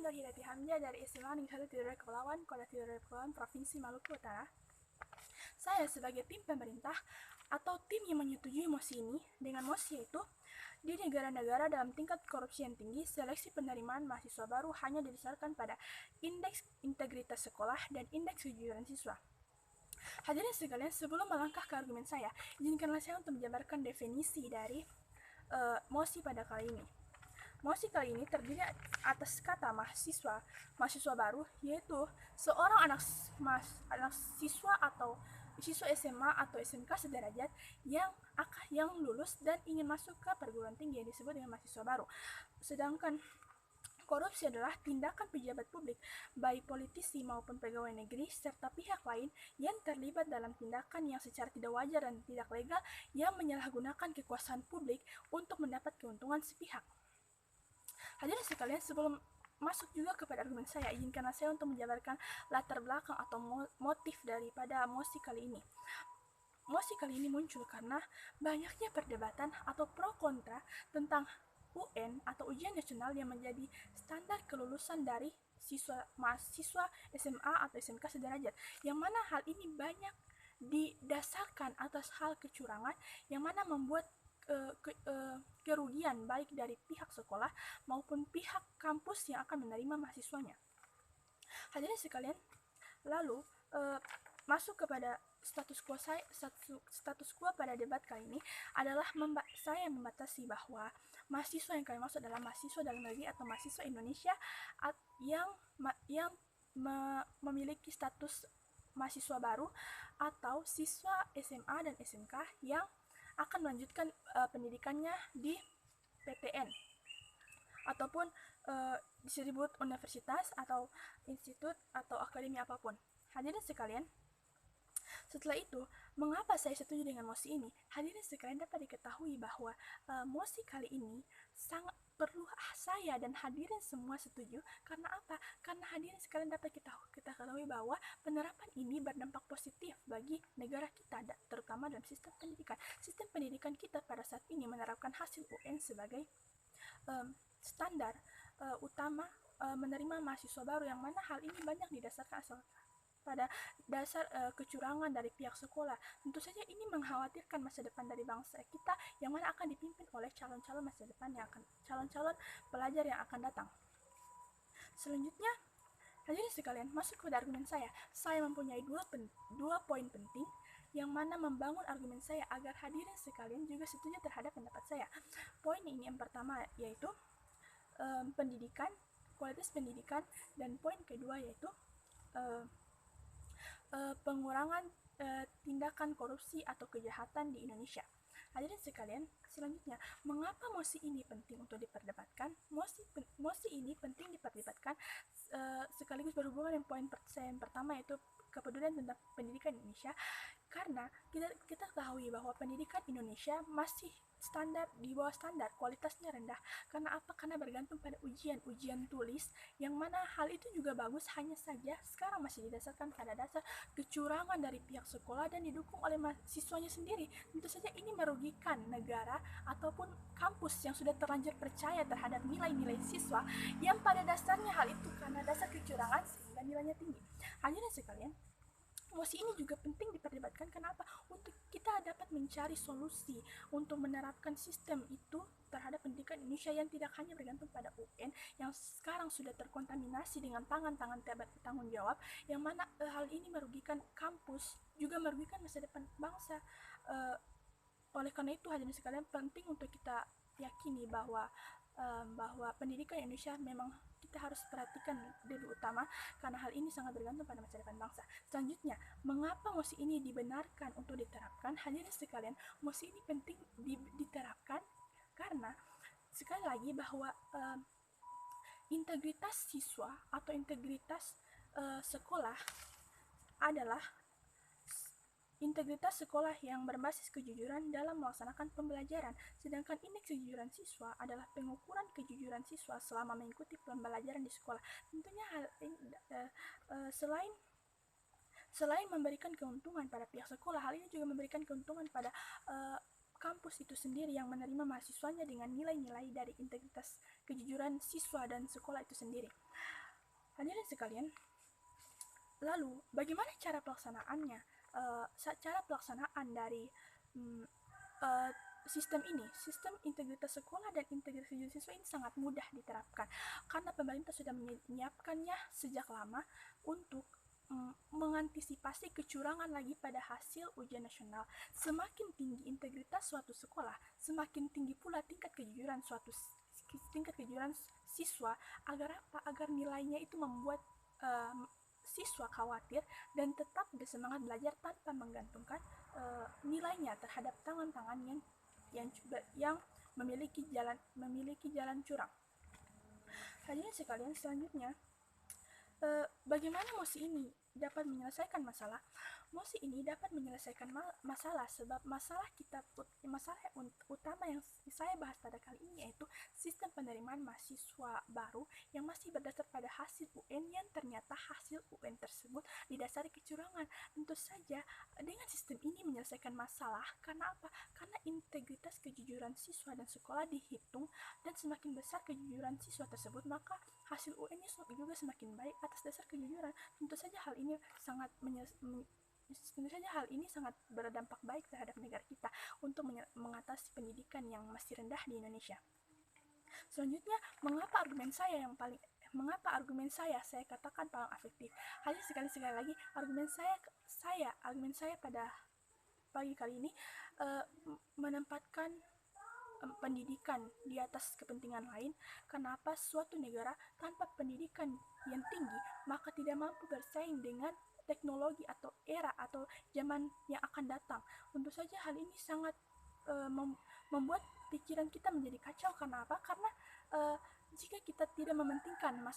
Nur Hidayati Hamzah dari SMA Negeri 1 Tidore Kepulauan, Kota Tidore Kepulauan, Provinsi Maluku Utara. Saya sebagai tim pemerintah atau tim yang menyetujui mosi ini, dengan mosi yaitu di negara-negara dalam tingkat korupsi yang tinggi, seleksi penerimaan mahasiswa baru hanya didasarkan pada indeks integritas sekolah dan indeks kejujuran siswa. Hadirin sekalian, sebelum melangkah ke argumen saya, izinkanlah saya untuk menjabarkan definisi dari mosi pada kali ini. Mosi kali ini terdiri atas kata mahasiswa baru, yaitu seorang anak siswa atau siswa SMA atau SMK sederajat yang lulus dan ingin masuk ke perguruan tinggi yang disebut dengan mahasiswa baru. Sedangkan korupsi adalah tindakan pejabat publik, baik politisi maupun pegawai negeri, serta pihak lain yang terlibat dalam tindakan yang secara tidak wajar dan tidak legal yang menyalahgunakan kekuasaan publik untuk mendapat keuntungan sepihak. Hadirin sekalian, sebelum masuk juga kepada argumen saya, izinkanlah saya untuk menjabarkan latar belakang atau motif daripada mosi kali ini. Mosi kali ini muncul karena banyaknya perdebatan atau pro kontra tentang UN atau ujian nasional yang menjadi standar kelulusan dari mahasiswa SMA atau SMK sederajat, yang mana hal ini banyak didasarkan atas hal kecurangan yang mana membuat kerugian baik dari pihak sekolah maupun pihak kampus yang akan menerima mahasiswanya. Hadirin sekalian, lalu masuk kepada status quo pada debat kali ini adalah saya membatasi bahwa mahasiswa yang kami maksud adalah mahasiswa dalam negeri atau mahasiswa Indonesia yang memiliki status mahasiswa baru atau siswa SMA dan SMK yang akan melanjutkan pendidikannya di PTN ataupun disebut universitas atau institut atau akademi apapun. Hadirin sekalian, setelah itu, mengapa saya setuju dengan mosi ini? Hadirin sekalian, dapat diketahui bahwa mosi kali ini sangat perlu saya dan hadirin semua setuju. Karena apa? Karena hadirin sekalian dapat kita ketahui bahwa penerapan ini berdampak positif bagi negara kita, terutama dalam sistem pendidikan. Sistem pendidikan kita pada saat ini menerapkan hasil UN sebagai standar utama menerima mahasiswa baru, yang mana hal ini banyak didasarkan pada dasar kecurangan dari pihak sekolah. Tentu saja ini mengkhawatirkan masa depan dari bangsa kita yang mana akan dipimpin oleh calon-calon masa depan calon-calon pelajar yang akan datang. Selanjutnya, hadirin sekalian, masuk ke argumen saya. Saya mempunyai dua poin penting yang mana membangun argumen saya agar hadirin sekalian juga setuju terhadap pendapat saya. Poin ini yang pertama yaitu pendidikan, kualitas pendidikan, dan poin kedua yaitu pengurangan tindakan korupsi atau kejahatan di Indonesia. Hadirin sekalian, selanjutnya, mengapa mosi ini penting untuk diperdebatkan? Mosi ini penting diperdebatkan sekaligus berhubungan dengan poin saya yang pertama, yaitu kepedulian tentang pendidikan Indonesia, karena kita ketahui bahwa pendidikan Indonesia masih di bawah standar, kualitasnya rendah. Karena apa? Karena bergantung pada ujian tulis, yang mana hal itu juga bagus, hanya saja sekarang masih didasarkan pada dasar kecurangan dari pihak sekolah dan didukung oleh mahasiswanya sendiri. Tentu saja ini merugikan negara ataupun kampus yang sudah terlanjur percaya terhadap nilai-nilai siswa yang pada dasarnya hal itu karena dasar kecurangan sehingga nilainya tinggi. Hadirin sekalian, mosi ini juga penting diperdebatkan. Kenapa? Untuk kita dapat mencari solusi untuk menerapkan sistem itu terhadap pendidikan Indonesia yang tidak hanya bergantung pada UN yang sekarang sudah terkontaminasi dengan tangan-tangan tanggung jawab, yang mana hal ini merugikan kampus, juga merugikan masa depan bangsa. Oleh karena itu, hadirin sekalian, penting untuk kita yakini bahwa pendidikan Indonesia memang kita harus perhatikan lebih utama, karena hal ini sangat bergantung pada masa depan bangsa. Selanjutnya, mengapa mosi ini dibenarkan untuk diterapkan? Hadirin sekalian, mosi ini penting diterapkan karena sekali lagi bahwa integritas siswa atau integritas sekolah adalah integritas sekolah yang berbasis kejujuran dalam melaksanakan pembelajaran, sedangkan indeks kejujuran siswa adalah pengukuran kejujuran siswa selama mengikuti pembelajaran di sekolah. Tentunya hal ini selain memberikan keuntungan pada pihak sekolah, hal ini juga memberikan keuntungan pada kampus itu sendiri yang menerima mahasiswanya dengan nilai-nilai dari integritas kejujuran siswa dan sekolah itu sendiri. Hadirin sekalian, lalu bagaimana cara pelaksanaannya? Cara pelaksanaan dari sistem ini, sistem integritas sekolah dan integritas kejujuran siswa ini sangat mudah diterapkan karena pemerintah sudah menyiapkannya sejak lama untuk mengantisipasi kecurangan lagi pada hasil ujian nasional. Semakin tinggi integritas suatu sekolah, semakin tinggi pula tingkat kejujuran siswa. Agar apa? Agar nilainya itu membuat siswa khawatir dan tetap bersemangat belajar tanpa menggantungkan nilainya terhadap tangan-tangan yang memiliki jalan curang. Hadirin sekalian, selanjutnya bagaimana MOSI ini dapat menyelesaikan masalah? MOSI ini dapat menyelesaikan masalah sebab masalah utama yang saya bahas pada kali ini yaitu sistem penerimaan mahasiswa baru yang masih berdasar pada hasil UN yang ternyata hasil UN tersebut didasari kecurangan. Tentu saja dengan sistem ini menyelesaikan masalah. Karena apa? Karena integritas kejujuran siswa dan sekolah dihitung, dan semakin besar kejujuran siswa tersebut maka hasil UN-nya juga semakin baik atas dasar kejujuran. Tentu saja hal ini sangat berdampak baik terhadap negara kita untuk mengatasi pendidikan yang masih rendah di Indonesia. Selanjutnya, mengapa argumen saya katakan paling efektif? Hanya sekali lagi, argumen saya pada pagi kali ini menempatkan pendidikan di atas kepentingan lain. Kenapa? Suatu negara tanpa pendidikan yang tinggi maka tidak mampu bersaing dengan teknologi atau era atau zaman yang akan datang. Tentu saja hal ini sangat membuat pikiran kita menjadi kacau. Karena apa? Karena jika kita tidak mementingkan